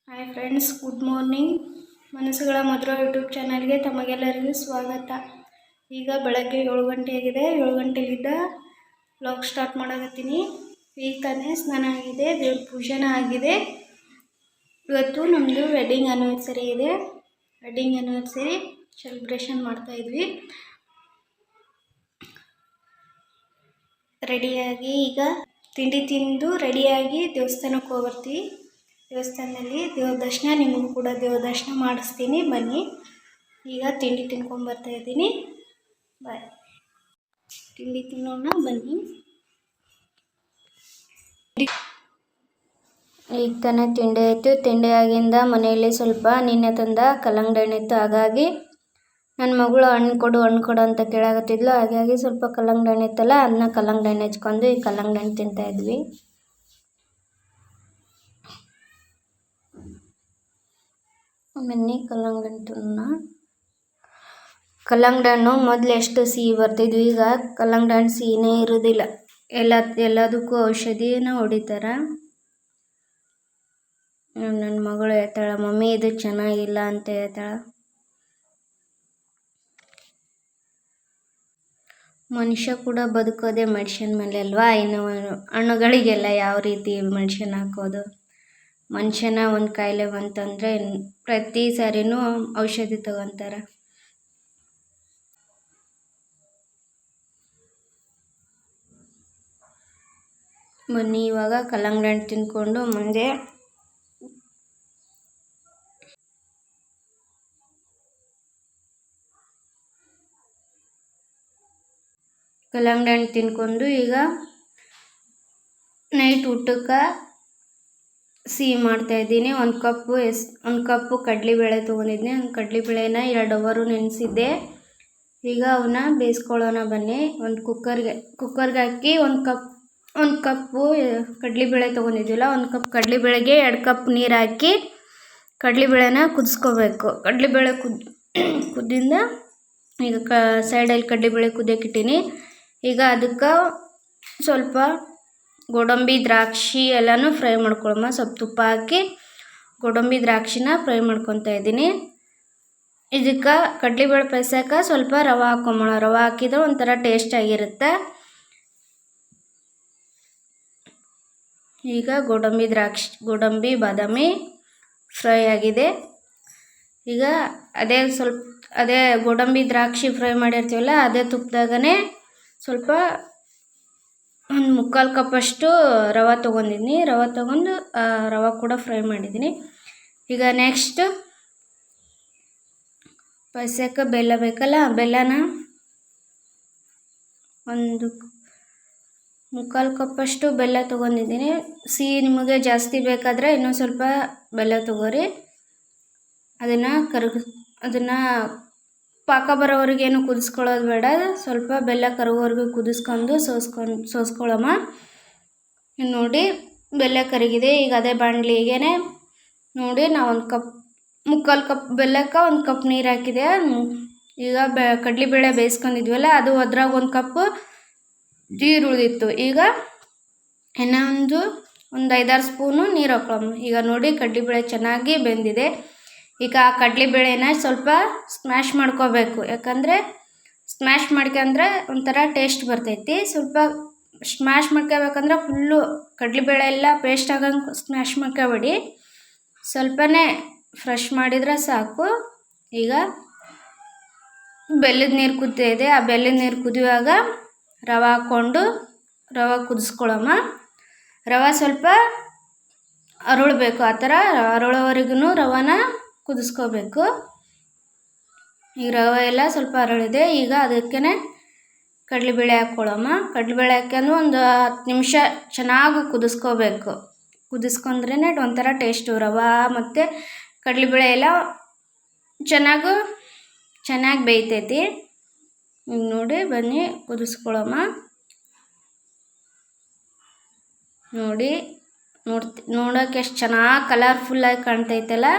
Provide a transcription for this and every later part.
Hi friends, good morning. ಮನಸ್ಸುಗಳ ಮಧುರ YouTube ಚಾನಲ್ಗೆ ತಮಗೆಲ್ಲರಿಗೂ ಸ್ವಾಗತ. ಈಗ ಬೆಳಗ್ಗೆ 7 ಗಂಟೆ ಆಗಿದೆ. 7 ಗಂಟೆಗಿದ್ದ ವ್ಲಾಗ್ ಸ್ಟಾರ್ಟ್ ಮಾಡಕತ್ತೀನಿ. ಈಗ ತಾನೇ ಸ್ನಾನ ಆಗಿದೆ, ದೇವ್ರ ಪೂಜೆನ ಆಗಿದೆ. ಇವತ್ತು ನಮ್ಮದು ವೆಡ್ಡಿಂಗ್ ಆ್ಯನಿವರ್ಸರಿ ಇದೆ. ವೆಡ್ಡಿಂಗ್ ಆ್ಯನಿವರ್ಸರಿ ಸೆಲೆಬ್ರೇಷನ್ ಮಾಡ್ತಾಯಿದ್ವಿ. ರೆಡಿಯಾಗಿ ಈಗ ತಿಂಡಿ ತಿಂದು ರೆಡಿಯಾಗಿ ದೇವಸ್ಥಾನಕ್ಕೆ ಹೋಗ್ಬರ್ತೀವಿ. ದೇವಸ್ಥಾನದಲ್ಲಿ ದೇವ್ರ ದರ್ಶನ, ನಿಮಗೂ ಕೂಡ ದೇವ್ರ ದರ್ಶನ ಮಾಡಿಸ್ತೀನಿ, ಬನ್ನಿ. ಈಗ ತಿಂಡಿ ತಿನ್ಕೊಂಬರ್ತಾ ಇದ್ದೀನಿ. ಬಾಯ್. ತಿಂಡಿ ತಿನ್ನೋಣ, ಬನ್ನಿ. ಈಗ ತಾನೇ ತಿಂಡಿ ಆಯಿತು. ತಿಂಡಿ ಆಗಿಂದ ಮನೆಯಲ್ಲಿ ಸ್ವಲ್ಪ ನಿನ್ನೆ ತಂದ ಕಲ್ಲಂಗಡಿ ಹಣ್ಣಿತ್ತು. ಹಾಗಾಗಿ ನನ್ನ ಮಗಳು ಹಣ್ಣು ಕೊಡು ಅಂತ ಕೇಳಾಕತ್ತಿದ್ಲು. ಹಾಗಾಗಿ ಸ್ವಲ್ಪ ಕಲ್ಲಂಗಡಿ ಹಣ್ಣು ಇತ್ತಲ್ಲ, ಅದನ್ನ ಕಲ್ಲಂಗಡಿ ಹಣ್ಣು ಹೆಚ್ಕೊಂಡು ಈ ಕಲ್ಲಂಗಡಿ ಹಣ್ಣು ತಿಂತಾಯಿದ್ವಿ. ಬನ್ನಿ ಕಲ್ಲಂಗಡಿ ಹಣ್ಣು ತಿನ್ನೋಣ. ಕಲ್ಲಂಗಡಿ ಹಣ್ಣು ಮೊದಲು ಎಷ್ಟು ಸಿಹಿ ಬರ್ತಿದ್ವಿ, ಈಗ ಕಲ್ಲಂಗಡಿ ಹಣ್ಣು ಸಿಹಿನೇ ಇರೋದಿಲ್ಲ. ಎಲ್ಲದಕ್ಕೂ ಔಷಧಿನ ಹೊಡಿತಾರೆ. ನನ್ನ ಮಗಳು ಹೇಳ್ತಾಳೆ, ಮಮ್ಮಿ ಇದು ಚೆನ್ನಾಗಿಲ್ಲ ಅಂತ ಹೇಳ್ತಾಳೆ. ಮನುಷ್ಯ ಕೂಡ ಬದುಕೋದೆ ಮೆಡಿಷನ್ ಮೇಲೆ ಅಲ್ವಾ? ಇನ್ನು ಹಣ್ಣುಗಳಿಗೆಲ್ಲ ಯಾವ ರೀತಿ ಮೆಡಿಷನ್ ಹಾಕೋದು? ಮನುಷ್ಯನ ಒಂದು ಕಾಯಿಲೆ ಬಂತಂದರೆ ಪ್ರತಿ ಸಾರಿನೂ ಔಷಧಿ ತಗೊತಾರೆ. ಬನ್ನಿ ಇವಾಗ ಕಲ್ಲಂಗಡಿ ಹಣ್ಣು ತಿನ್ಕೊಂಡು ಮುಂದೆ ಕಲ್ಲಂಗಡಿ ಹಣ್ಣು ತಿನ್ಕೊಂಡು ಈಗ ನೈಟ್ ಊಟಕ್ಕೆ ಸಿಹಿ ಮಾಡ್ತಾಯಿದ್ದೀನಿ. ಒಂದು ಕಪ್ಪು ಕಡಲೆಬೇಳೆ ತೊಗೊಂಡಿದ್ದೀನಿ. ಕಡಲೆಬೇಳೆನ 2 ಅವರ್ ನೆನೆಸಿದ್ದೆ. ಈಗ ಅವನ್ನ ಬೇಯಿಸ್ಕೊಳ್ಳೋಣ ಬನ್ನಿ. ಒಂದು ಕುಕ್ಕರ್ಗೆ ಹಾಕಿ ಒಂದು ಕಪ್ಪು ಕಡಲೆಬೇಳೆ ತೊಗೊಂಡಿದ್ದಿಲ್ಲ. 1 ಕಪ್ ಕಡಲೆಬೇಳೆಗೆ 2 ಕಪ್ ನೀರು ಹಾಕಿ ಕಡಲೆಬೇಳೆನ ಕುದಿಸ್ಕೋಬೇಕು. ಕಡಲೆಬೇಳೆ ಕುದ್ದಿಂದ ಈಗ ಸೈಡಲ್ಲಿ ಕಡಲೆಬೇಳೆ ಕುದಿಯೋಕ್ಕಿಟ್ಟೀನಿ. ಈಗ ಅದಕ್ಕೆ ಸ್ವಲ್ಪ ಗೋಡಂಬಿ ದ್ರಾಕ್ಷಿ ಎಲ್ಲನೂ ಫ್ರೈ ಮಾಡ್ಕೊಳ್ಳೋಣ. ಸ್ವಲ್ಪ ತುಪ್ಪ ಹಾಕಿ ಗೋಡಂಬಿ ದ್ರಾಕ್ಷಿನ ಫ್ರೈ ಮಾಡ್ಕೊತಾ ಇದ್ದೀನಿ. ಇದಕ್ಕೆ ಕಡಲೆಬೇಳೆ ಬೇಯಿಸೋಕೆ ಸ್ವಲ್ಪ ರವೆ ಹಾಕೊಂಬೋಣ. ರವೆ ಹಾಕಿದ್ರೆ ಒಂಥರ ಟೇಸ್ಟ್ ಆಗಿರುತ್ತೆ. ಈಗ ಗೋಡಂಬಿ ಬಾದಾಮಿ ಫ್ರೈ ಆಗಿದೆ. ಈಗ ಅದೇ ಗೋಡಂಬಿ ದ್ರಾಕ್ಷಿ ಫ್ರೈ ಮಾಡಿರ್ತೀವಲ್ಲ, ಅದೇ ತುಪ್ಪದಾಗನೇ ಸ್ವಲ್ಪ 1/4 ಕಪ್ಪಷ್ಟು ರವೆ ತೊಗೊಂಡಿದ್ದೀನಿ. ರವೆ ತೊಗೊಂಡು ರವೆ ಕೂಡ ಫ್ರೈ ಮಾಡಿದ್ದೀನಿ. ಈಗ ನೆಕ್ಸ್ಟ್ ಪಾಯಸಕ್ಕೆ ಬೆಲ್ಲ ಬೇಕಲ್ಲ, ಬೆಲ್ಲನ 1/4 ಕಪ್ಪಷ್ಟು ಬೆಲ್ಲ ತೊಗೊಂಡಿದ್ದೀನಿ. ಸಿಹಿ ನಿಮಗೆ ಜಾಸ್ತಿ ಬೇಕಾದರೆ ಇನ್ನೊಂದು ಸ್ವಲ್ಪ ಬೆಲ್ಲ ತೊಗೋರಿ. ಅದನ್ನು ಪಾಕ ಬರೋವರೆಗೇನು ಕುದಿಸ್ಕೊಳ್ಳೋದು ಬೇಡ. ಸ್ವಲ್ಪ ಬೆಲ್ಲ ಕರಗೋವರೆಗೂ ಕುದಿಸ್ಕೊಂಡು ಸೋಸ್ಕೊಳ್ಳೋಣ. ನೋಡಿ ಬೆಲ್ಲ ಕರಗಿದೆ. ಈಗ ಅದೇ ಬಾಣಲಿಗೆ ನೋಡಿ ನಾವು 1/4 ಕಪ್ ಬೆಲ್ಲಕ್ಕೆ 1 ಕಪ್ ನೀರು ಹಾಕಿದೆ. ಈಗ ಕಡಲೆಬೇಳೆ ಬೇಯಿಸ್ಕೊಂಡಿದ್ವಲ್ಲ, ಅದು ಅದ್ರಾಗ 1 ಕಪ್ ನೀರು ಉಳಿದಿತ್ತು. ಈಗ ಇನ್ನೊಂದು 5-6 ಸ್ಪೂನು ನೀರು ಹಾಕೊಳ್ಳೋಣ. ಈಗ ನೋಡಿ ಕಡಲೆಬೇಳೆ ಚೆನ್ನಾಗಿ ಬೆಂದಿದೆ. ಈಗ ಆ ಕಡಲೆಬೇಳೆನ ಸ್ವಲ್ಪ ಸ್ಮ್ಯಾಶ್ ಮಾಡ್ಕೋಬೇಕು. ಯಾಕಂದರೆ ಸ್ಮ್ಯಾಶ್ ಮಾಡ್ಕೊಂಡ್ರೆ ಒಂಥರ ಟೇಸ್ಟ್ ಬರ್ತೈತಿ. ಸ್ವಲ್ಪ ಸ್ಮ್ಯಾಶ್ ಮಾಡ್ಕೋಬೇಕಂದ್ರೆ ಫುಲ್ಲು ಕಡಲೆಬೇಳೆ ಎಲ್ಲ ಪೇಸ್ಟ್ ಆಗಂಗೆ ಸ್ಮ್ಯಾಶ್ ಮಾಡ್ಕೋಬೇಡಿ. ಸ್ವಲ್ಪನೇ ಫ್ರೆಶ್ ಮಾಡಿದರೆ ಸಾಕು. ಈಗ ಬೆಲ್ಲದ ನೀರು ಕುದ್ತಾ ಇದೆ. ಆ ಬೆಲ್ಲದ ನೀರು ಕುದಿಯುವಾಗ ರವೆ ಹಾಕ್ಕೊಂಡು ರವೆ ಕುದಿಸ್ಕೊಳ್ಳೋಣ. ರವೆ ಸ್ವಲ್ಪ ಅರಳಬೇಕು. ಆ ಥರ ಅರಳೋವರೆಗೂ ರವೆನ ಕುದಿಸ್ಕೋಬೇಕು. ಈ ರವೆ ಎಲ್ಲ ಸ್ವಲ್ಪ ಅರಳಿದೆ. ಈಗ ಅದಕ್ಕೆ ಕಡಲೆಬೇಳೆ ಹಾಕ್ಕೊಳ್ಳೋಣ. ಕಡಲೆಬೇಳೆ ಹಾಕ್ಕೊಂಡು ಒಂದು 10 ನಿಮಿಷ ಚೆನ್ನಾಗಿ ಕುದಿಸ್ಕೋಬೇಕು. ಕುದಿಸ್ಕೊಂಡ್ರೇ ಒಂಥರ ಟೇಸ್ಟು. ರವೆ ಮತ್ತು ಕಡಲೆಬೇಳೆ ಎಲ್ಲ ಚೆನ್ನಾಗಿ ಬೇಯ್ತೈತಿ. ಈಗ ನೋಡಿ ಬನ್ನಿ ಕುದಿಸ್ಕೊಳ್ಳೋಣ. ನೋಡೋಕೆ ಎಷ್ಟು ಚೆನ್ನಾಗಿ ಕಲರ್ಫುಲ್ಲಾಗಿ ಕಾಣ್ತೈತಲ್ಲ.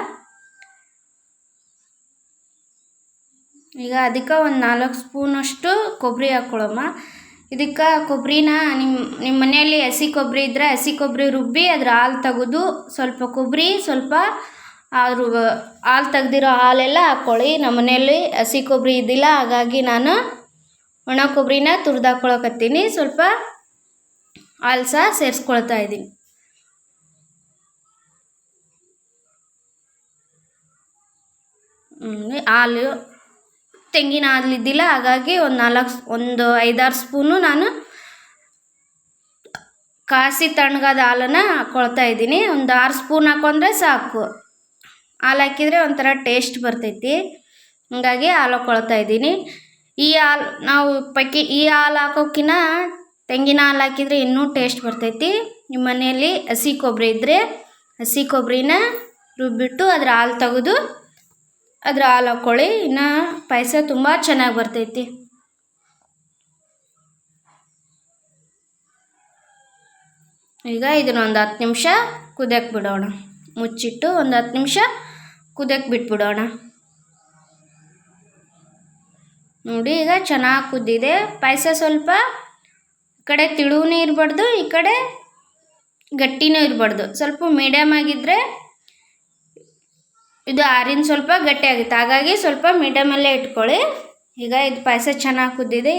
ಈಗ ಅದಕ್ಕೆ ಒಂದು 4 ಸ್ಪೂನಷ್ಟು ಕೊಬ್ಬರಿ ಹಾಕ್ಕೊಳ್ಳೋಣ. ಇದಕ್ಕೆ ಕೊಬ್ಬರಿನ ನಿಮ್ಮ ಮನೆಯಲ್ಲಿ ಹಸಿ ಕೊಬ್ಬರಿ ಇದ್ದರೆ ಹಸಿ ಕೊಬ್ಬರಿ ರುಬ್ಬಿ ಅದ್ರ ಹಾಲು ತೆಗೆದು ಸ್ವಲ್ಪ ಕೊಬ್ಬರಿ ಸ್ವಲ್ಪ ಆದ್ರೂ ಹಾಲು ತೆಗ್ದಿರೋ ಹಾಲೆಲ್ಲ ಹಾಕ್ಕೊಳ್ಳಿ. ನಮ್ಮ ಮನೆಯಲ್ಲಿ ಹಸಿ ಕೊಬ್ಬರಿ ಇದ್ದಿಲ್ಲ, ಹಾಗಾಗಿ ನಾನು ಒಣ ಕೊಬ್ಬರಿನ ತುರಿದು ಹಾಕ್ಕೊಳಕತ್ತೀನಿ. ಸ್ವಲ್ಪ ಹಾಲು ಸಹ ಸೇರಿಸ್ಕೊಳ್ತಾ ಇದ್ದೀನಿ. ಹಾಲು ತೆಂಗಿನ ಹಾಲು ಇದ್ದಿಲ್ಲ, ಹಾಗಾಗಿ ಒಂದು 5-6 ಸ್ಪೂನು ನಾನು ಕಾಸಿ ತಣ್ಣಗಾದ ಹಾಲನ್ನು ಹಾಕ್ಕೊಳ್ತಾ ಇದ್ದೀನಿ. ಒಂದು 6 ಸ್ಪೂನ್ ಹಾಕೊಂಡ್ರೆ ಸಾಕು. ಹಾಲು ಹಾಕಿದರೆ ಒಂಥರ ಟೇಸ್ಟ್ ಬರ್ತೈತಿ, ಹಂಗಾಗಿ ಹಾಲು ಹಾಕ್ಕೊಳ್ತಾ ಇದ್ದೀನಿ. ಈ ಹಾಲು ಹಾಕೋಕ್ಕಿಂತ ತೆಂಗಿನ ಹಾಲು ಹಾಕಿದರೆ ಇನ್ನೂ ಟೇಸ್ಟ್ ಬರ್ತೈತಿ. ನಿಮ್ಮ ಮನೆಯಲ್ಲಿ ಹಸಿ ಕೊಬ್ಬರಿ ಇದ್ದರೆ ಹಸಿ ಕೊಬ್ಬರಿನ ರುಬ್ಬಿಟ್ಟು ಅದ್ರ ಹಾಲು ತೆಗೆದು ಅದ್ರ ಹಾಲು ಹಾಕ್ಕೊಳ್ಳಿ. ಇನ್ನು ಪಾಯಸ ತುಂಬ ಚೆನ್ನಾಗಿ ಬರ್ತೈತಿ. ಈಗ ಇದನ್ನ ಒಂದು 10 ನಿಮಿಷ ಕುದಿಯಕ್ಕೆ ಬಿಡೋಣ. ಮುಚ್ಚಿಟ್ಟು ಒಂದು 10 ನಿಮಿಷ ಕುದಿಯಕ್ಕೆ ಬಿಟ್ಬಿಡೋಣ. ನೋಡಿ, ಈಗ ಚೆನ್ನಾಗಿ ಕುದ್ದಿದೆ. ಪಾಯಸ ಸ್ವಲ್ಪ ಈ ಕಡೆ ತಿಳುವೂ ಇರಬಾರ್ದು, ಈ ಕಡೆ ಗಟ್ಟಿನೂ ಇರಬಾರ್ದು. ಸ್ವಲ್ಪ ಮೀಡಿಯಮ್ ಆಗಿದ್ದರೆ ಇದು ಆರಿನ ಸ್ವಲ್ಪ ಗಟ್ಟಿ ಆಗುತ್ತೆ, ಹಾಗಾಗಿ ಸ್ವಲ್ಪ ಮೀಡಿಯಮಲ್ಲೇ ಇಟ್ಕೊಳ್ಳಿ. ಈಗ ಇದು ಪಾಯಸ ಚೆನ್ನಾಗಿ ಕುದ್ದಿದೆ.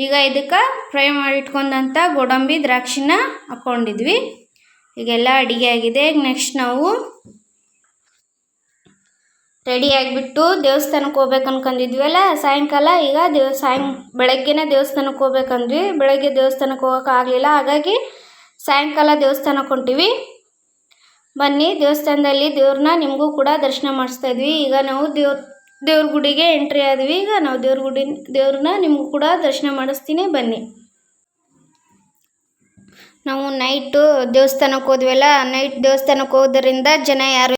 ಈಗ ಇದಕ್ಕೆ ಫ್ರೈ ಮಾಡಿ ಇಟ್ಕೊಂಡಂಥ ಗೋಡಂಬಿ ದ್ರಾಕ್ಷಿನ ಹಾಕ್ಕೊಂಡಿದ್ವಿ. ಈಗೆಲ್ಲ ಅಡುಗೆ ಆಗಿದೆ. ನೆಕ್ಸ್ಟ್ ನಾವು ರೆಡಿ ಆಗಿಬಿಟ್ಟು ದೇವಸ್ಥಾನಕ್ಕೆ ಹೋಗ್ಬೇಕು ಅನ್ಕೊಂಡಿದ್ವಲ್ಲ ಸಾಯಂಕಾಲ. ಈಗ ಬೆಳಗ್ಗೆನೇ ದೇವಸ್ಥಾನಕ್ಕೆ ಹೋಗ್ಬೇಕಂದ್ವಿ. ಬೆಳಗ್ಗೆ ದೇವಸ್ಥಾನಕ್ಕೆ ಹೋಗೋಕ್ಕಾಗಲಿಲ್ಲ, ಹಾಗಾಗಿ ಸಾಯಂಕಾಲ ದೇವಸ್ಥಾನಕ್ಕೆ ಹೊಂಟಿವಿ. ಬನ್ನಿ, ದೇವಸ್ಥಾನದಲ್ಲಿ ದೇವ್ರನ್ನ ನಿಮಗೂ ಕೂಡ ದರ್ಶನ ಮಾಡಿಸ್ತಾ ಇದ್ವಿ. ಈಗ ನಾವು ದೇವ್ರ ಗುಡಿಗೆ ಎಂಟ್ರಿ ಆದ್ವಿ. ಈಗ ನಾವು ದೇವ್ರನ್ನ ನಿಮಗೂ ಕೂಡ ದರ್ಶನ ಮಾಡಿಸ್ತೀನಿ, ಬನ್ನಿ. ನಾವು ನೈಟು ದೇವಸ್ಥಾನಕ್ಕೆ ಹೋದ್ವಲ್ಲ, ನೈಟ್ ದೇವಸ್ಥಾನಕ್ಕೆ ಹೋಗೋದ್ರಿಂದ ಜನ ಯಾರು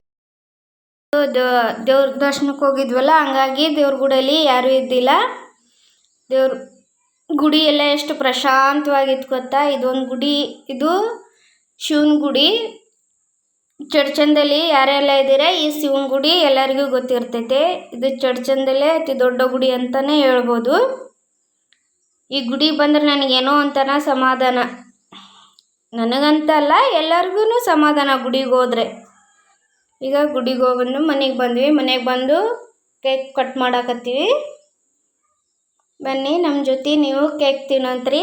ದೇವ್ರ ದರ್ಶನಕ್ಕೆ ಹೋಗಿದ್ವಲ್ಲ, ಹಂಗಾಗಿ ದೇವ್ರ ಗುಡಿಯಲ್ಲಿ ಯಾರೂ ಇದ್ದಿಲ್ಲ. ದೇವ್ರ ಗುಡಿ ಎಲ್ಲ ಎಷ್ಟು ಪ್ರಶಾಂತವಾಗಿತ್ತು ಗೊತ್ತಾ. ಇದೊಂದು ಗುಡಿ, ಇದು ಶಿವನ ಗುಡಿ. ಚಡ್ಚಂದಲ್ಲಿ ಯಾರೆಲ್ಲ ಇದ್ದೀರಾ, ಈ ಶಿವನ ಗುಡಿ ಎಲ್ಲರಿಗೂ ಗೊತ್ತಿರ್ತೈತೆ. ಇದು ಚಡ್ಚಂದಲ್ಲೇ ಅತಿ ದೊಡ್ಡ ಗುಡಿ ಅಂತಲೇ ಹೇಳ್ಬೋದು. ಈ ಗುಡಿ ಬಂದರೆ ನನಗೇನೋ ಒಂಥರ ಸಮಾಧಾನ. ನನಗಂತಲ್ಲ, ಎಲ್ಲರಿಗೂ ಸಮಾಧಾನ ಗುಡಿಗೆ ಹೋದರೆ. ಈಗ ಗುಡಿಗೆ ಹೋಗ್ಬಂದು ಮನೆಗೆ ಬಂದ್ವಿ. ಮನೆಗೆ ಬಂದು ಕೇಕ್ ಕಟ್ ಮಾಡಾಕತ್ತೀವಿ. ಬನ್ನಿ ನಮ್ಮ ಜೊತೆ ನೀವು ಕೇಕ್ ತಿನ್ನೋಂತ್ರಿ.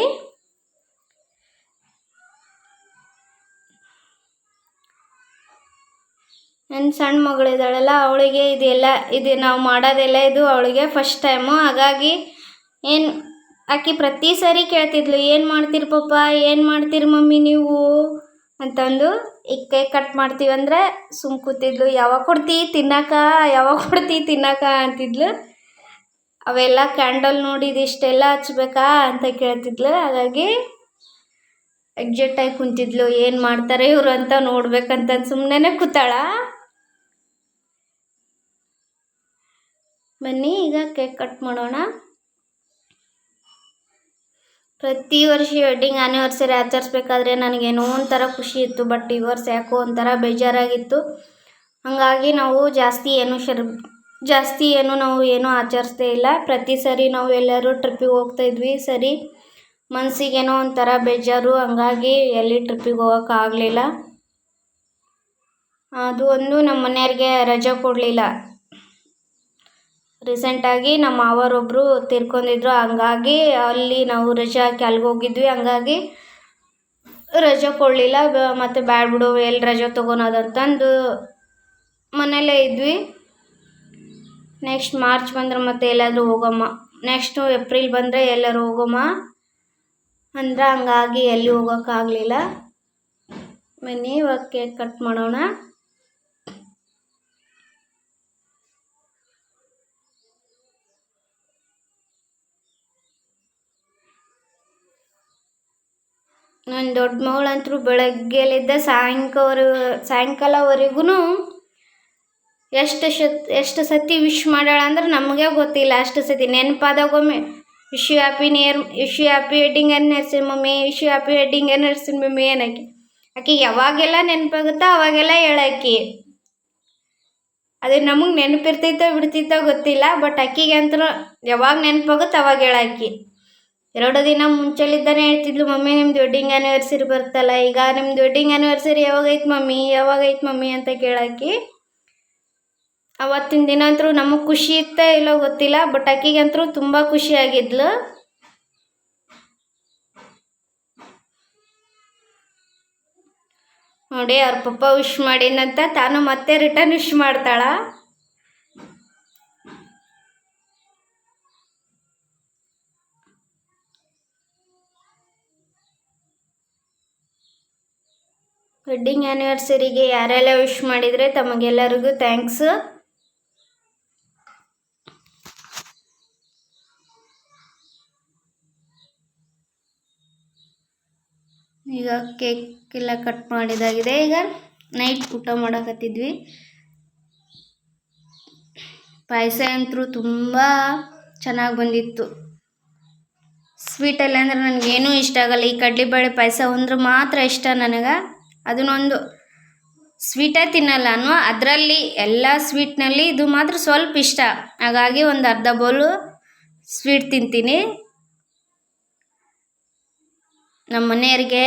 ನನ್ನ ಸಣ್ಣ ಮಗಳಿದ್ದಾಳಲ್ಲ, ಅವಳಿಗೆ ಇದು ನಾವು ಮಾಡೋದೆಲ್ಲ ಇದು ಅವಳಿಗೆ ಫಸ್ಟ್ ಟೈಮು. ಹಾಗಾಗಿ ಆಕೆ ಪ್ರತಿ ಸರಿ ಕೇಳ್ತಿದ್ಲು, ಏನು ಮಾಡ್ತೀರಿ ಪಪ್ಪ, ಏನು ಮಾಡ್ತೀರಿ ಮಮ್ಮಿ ನೀವು ಅಂತಂದು. ಈಗ ಕೇಕ್ ಕಟ್ ಮಾಡ್ತೀವಿ ಅಂದರೆ ಸುಮ್ಮ ಕೂತಿದ್ಲು. ಯಾವಾಗ ಕೊಡ್ತೀವಿ ತಿನ್ನಕ ಅಂತಿದ್ಲು. ಅವೆಲ್ಲ ಕ್ಯಾಂಡಲ್ ನೋಡಿ ಇದಿಷ್ಟೆಲ್ಲ ಹಚ್ಬೇಕಾ ಅಂತ ಕೇಳ್ತಿದ್ಲು. ಹಾಗಾಗಿ ಎಕ್ಸೈಟಾಗಿ ಕುಂತಿದ್ಲು, ಏನು ಮಾಡ್ತಾರೆ ಇವರು ಅಂತ ನೋಡ್ಬೇಕಂತ ಸುಮ್ಮನೆ ಕೂತಾಳ. ಬನ್ನಿ ಈಗ ಕೇಕ್ ಕಟ್ ಮಾಡೋಣ. ಪ್ರತಿ ವರ್ಷ ವೆಡ್ಡಿಂಗ್ ಆ್ಯನಿವರ್ಸರಿ ಆಚರಿಸ್ಬೇಕಾದ್ರೆ ನನಗೇನೋ ಒಂಥರ ಖುಷಿ ಇತ್ತು. ಬಟ್ ಈ ವರ್ಷ ಯಾಕೋ ಒಂಥರ ಬೇಜಾರಾಗಿತ್ತು. ಹಾಗಾಗಿ ನಾವು ಜಾಸ್ತಿ ಏನು ಆಚರಿಸ್ತೇ ಇಲ್ಲ. ಪ್ರತಿ ಸರಿ ನಾವು ಎಲ್ಲರೂ ಟ್ರಿಪ್ಪಿಗೆ ಹೋಗ್ತಾಯಿದ್ವಿ. ಸರಿ ಮನಸ್ಸಿಗೇನೋ ಒಂಥರ ಬೇಜಾರು, ಹಂಗಾಗಿ ಎಲ್ಲಿ ಟ್ರಿಪ್ಪಿಗೆ ಹೋಗೋಕ್ಕಾಗಲಿಲ್ಲ. ಅದು ಒಂದು ನಮ್ಮ ಮನೆಯವ್ರಿಗೆ ರಜೆ ಕೊಡಲಿಲ್ಲ. ರೀಸೆಂಟಾಗಿ ನಮ್ಮ ಮಾವರೊಬ್ಬರು ತೀರ್ಕೊಂಡಿದ್ರು, ಹಂಗಾಗಿ ಅಲ್ಲಿ ನಾವು ರಜೆ ಹಾಕಿ ಅಲ್ಲಿಗೆ ಹೋಗಿದ್ವಿ. ಹಂಗಾಗಿ ರಜೆ ಕೊಡಲಿಲ್ಲ. ಮತ್ತು ಬ್ಯಾಡ ಬಿಡು, ಎಲ್ಲಿ ರಜೆ ತೊಗೊಳೋದಂತಂದು ಮನೇಲೇ ಇದ್ವಿ. ನೆಕ್ಸ್ಟ್ ಮಾರ್ಚ್ ಬಂದ್ರೆ ಮತ್ತೆ ಎಲ್ಲಾದರೂ ಹೋಗಮ್ಮ, ನೆಕ್ಸ್ಟು ಏಪ್ರಿಲ್ ಬಂದರೆ ಎಲ್ಲರೂ ಹೋಗಮ್ಮ ಅಂದ್ರೆ, ಹಂಗಾಗಿ ಎಲ್ಲಿ ಹೋಗೋಕ್ಕಾಗಲಿಲ್ಲ. ಬನ್ನಿ ಇವಾಗ ಕೇಕ್ ಕಟ್ ಮಾಡೋಣ. ನನ್ನ ದೊಡ್ಡ ಮಗಳಂತರೂ ಬೆಳಗ್ಗೆಲಿದ್ದ ಸಾಯಂಕಾಲವರೆಗೂ ಎಷ್ಟು ಸತಿ ವಿಶ್ ಮಾಡ್ಯಾಳ ಅಂದ್ರೆ ನಮಗೆ ಗೊತ್ತಿಲ್ಲ. ಅಷ್ಟು ಸತಿ ನೆನಪಾದಾಗೊಮ್ಮೆ wish you happy wedding anniversary mummy, wish you happy wedding anniversary mummy ಆಕೆಗೆ ಯಾವಾಗೆಲ್ಲ ನೆನಪಾಗುತ್ತೋ ಅವಾಗೆಲ್ಲ ಹೇಳಾಕಿ. ಅದು ನಮಗೆ ನೆನಪಿರ್ತೈತೋ ಬಿಡ್ತೈತೋ ಗೊತ್ತಿಲ್ಲ, ಬಟ್ ಅಕ್ಕಿಗೆ ಅಂತೂ ಯಾವಾಗ ನೆನಪಾಗುತ್ತೆ ಅವಾಗ ಹೇಳಾಕಿ. 2 ದಿನ ಮುಂಚೆಲಿದ್ದಾನೆ ಹೇಳ್ತಿದ್ಲು, ಮಮ್ಮಿ ನಿಮ್ದು ವೆಡ್ಡಿಂಗ್ ಆ್ಯನಿವರ್ಸರಿ ಬರ್ತಲ್ಲ, ಈಗ ನಿಮ್ದು ವೆಡ್ಡಿಂಗ್ ಆ್ಯನಿವರ್ಸರಿ ಯಾವಾಗೈತೆ ಮಮ್ಮಿ ಅಂತ ಕೇಳಾಕಿ. ಅವತ್ತಿನ ದಿನ ಅಂತೂ ನಮಗೆ ಖುಷಿ ಇತ್ತೋ ಇಲ್ಲೋ ಗೊತ್ತಿಲ್ಲ, ಬಟ್ ಆಕಿಗಂತೂ ತುಂಬ ಖುಷಿಯಾಗಿದ್ಲು. ನೋಡಿ ಅವ್ರ ಪಪ್ಪ ವಿಶ್ ಮಾಡಿನಂತ ತಾನು ಮತ್ತೆ ರಿಟರ್ನ್ ವಿಶ್ ಮಾಡ್ತಾಳ. ವೆಡ್ಡಿಂಗ್ ಆ್ಯನಿವರ್ಸರಿಗೆ ಯಾರೆಲ್ಲ ವಿಶ್ ಮಾಡಿದರೆ ತಮಗೆಲ್ಲರಿಗೂ ಥ್ಯಾಂಕ್ಸ್. ಈಗ ಕೇಕ್ ಎಲ್ಲ ಕಟ್ ಮಾಡಿದಾಗಿದೆ. ಈಗ ನೈಟ್ ಊಟ ಮಾಡೋಕತ್ತಿದ್ವಿ. ಪಾಯಸ ಅಂತೂ ತುಂಬ ಚೆನ್ನಾಗಿ ಬಂದಿತ್ತು. ಸ್ವೀಟಲ್ಲಿ ಅಂದರೆ ನನಗೇನೂ ಇಷ್ಟ ಆಗಲ್ಲ. ಈ ಕಡಲೆಬೇಳೆ ಪಾಯಸ ಅಂದ್ರೆ ಮಾತ್ರ ಇಷ್ಟ ನನಗೆ. ಅದನ್ನೊಂದು ಸ್ವೀಟೇ ತಿನ್ನಲ್ಲ ನಾನು, ಅದರಲ್ಲಿ ಎಲ್ಲ ಸ್ವೀಟ್ನಲ್ಲಿ ಇದು ಮಾತ್ರ ಸ್ವಲ್ಪ ಇಷ್ಟ. ಹಾಗಾಗಿ ಒಂದು ಅರ್ಧ ಬೌಲು ಸ್ವೀಟ್ ತಿಂತೀನಿ. ನಮ್ಮ ಮನೆಯವ್ರಿಗೆ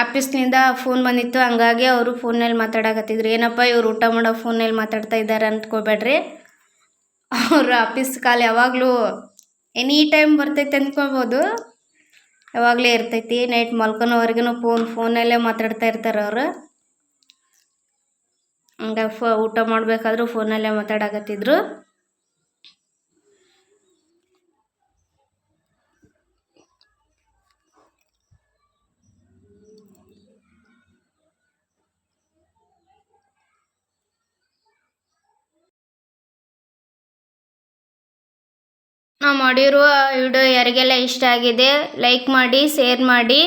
ಆಫೀಸ್ನಿಂದ ಫೋನ್ ಬಂದಿತ್ತು, ಹಂಗಾಗಿ ಅವರು ಫೋನಲ್ಲಿ ಮಾತಾಡಕತ್ತಿದ್ರು. ಏನಪ್ಪ ಇವ್ರು ಊಟ ಮಾಡೋ ಫೋನಲ್ಲಿ ಮಾತಾಡ್ತಾ ಇದ್ದಾರೆ ಅಂದ್ಕೋಬೇಡ್ರಿ. ಅವರು ಆಫೀಸ್ ಕಾಲ್ ಯಾವಾಗಲೂ ಎನಿ ಟೈಮ್ ಬರ್ತೈತೆ ಅಂದ್ಕೋಬೋದು, ಯಾವಾಗಲೇ ಇರ್ತೈತಿ. ನೈಟ್ ಮಲ್ಕೊಳೋವರೆಗೂ ಫೋನಲ್ಲೇ ಮಾತಾಡ್ತಾ ಇರ್ತಾರೆ ಅವರು. ಹಂಗಾಗಿ ಊಟ ಮಾಡಬೇಕಾದ್ರೂ ಫೋನಲ್ಲೇ ಮಾತಾಡಕತ್ತಿದ್ರು. ನಾವು ಮಾಡಿರುವ ವಿಡಿಯೋ ಯಾರಿಗೆಲ್ಲ ಇಷ್ಟ ಆಗಿದೆ ಲೈಕ್ ಮಾಡಿ, ಶೇರ್ ಮಾಡಿ.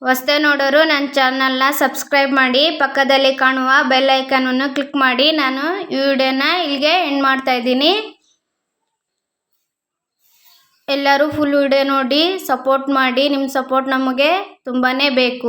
ಹೊಸದೇ ನೋಡೋರು ನನ್ನ ಚಾನಲ್ನ ಸಬ್ಸ್ಕ್ರೈಬ್ ಮಾಡಿ, ಪಕ್ಕದಲ್ಲಿ ಕಾಣುವ ಬೆಲ್ ಐಕಾನನ್ನು ಕ್ಲಿಕ್ ಮಾಡಿ. ನಾನು ಈ ವಿಡಿಯೋನ ಇಲ್ಲಿಗೆ ಎಂಡ್ ಮಾಡ್ತಾ ಇದ್ದೀನಿ. ಎಲ್ಲರೂ ಫುಲ್ ವಿಡಿಯೋ ನೋಡಿ ಸಪೋರ್ಟ್ ಮಾಡಿ. ನಿಮ್ಮ ಸಪೋರ್ಟ್ ನಮಗೆ ತುಂಬಾ ಬೇಕು.